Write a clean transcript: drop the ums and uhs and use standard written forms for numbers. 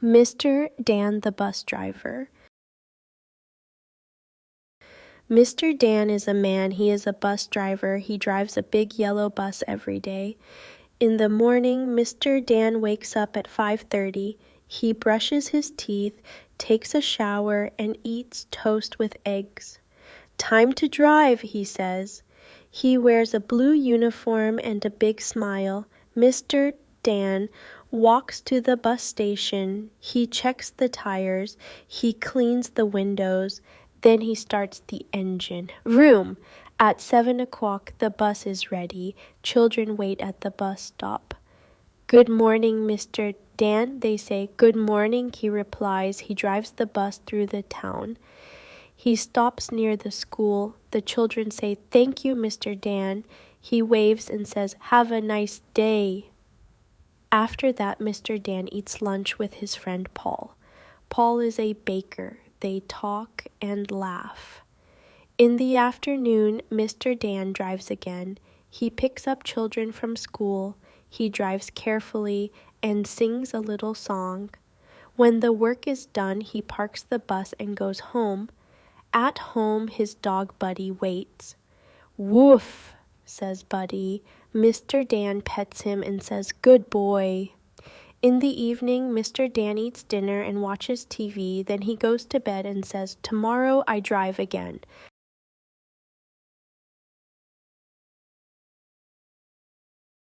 Mr. Dan the bus driver. Mr. Dan is a man. He is a bus driver. He drives a big yellow bus every day. In the morning, Mr. Dan wakes up at 5:30. He brushes his teeth, takes a shower, and eats toast with eggs. "Time to drive," he says. He wears a blue uniform and a big smile. Mr. Dan walks to the bus station. He checks the tires. He cleans the windows. Then he starts the engine. Vroom! At 7 o'clock, the bus is ready. Children wait at the bus stop. "Good morning, Mr. Dan," they say. "Good morning," he replies. He drives the bus through the town. He stops near the school. The children say, "Thank you, Mr. Dan." He waves and says, "Have a nice day." After that, Mr. Dan eats lunch with his friend Paul. Paul is a baker. They talk and laugh. In the afternoon, Mr. Dan drives again. He picks up children from school. He drives carefully and sings a little song. When the work is done, he parks the bus and goes home. At home, his dog Buddy waits. "Woof," says Buddy. Mr. Dan pets him and says, "Good boy." In the evening, Mr. Dan eats dinner and watches TV. Then he goes to bed and says, "Tomorrow I drive again."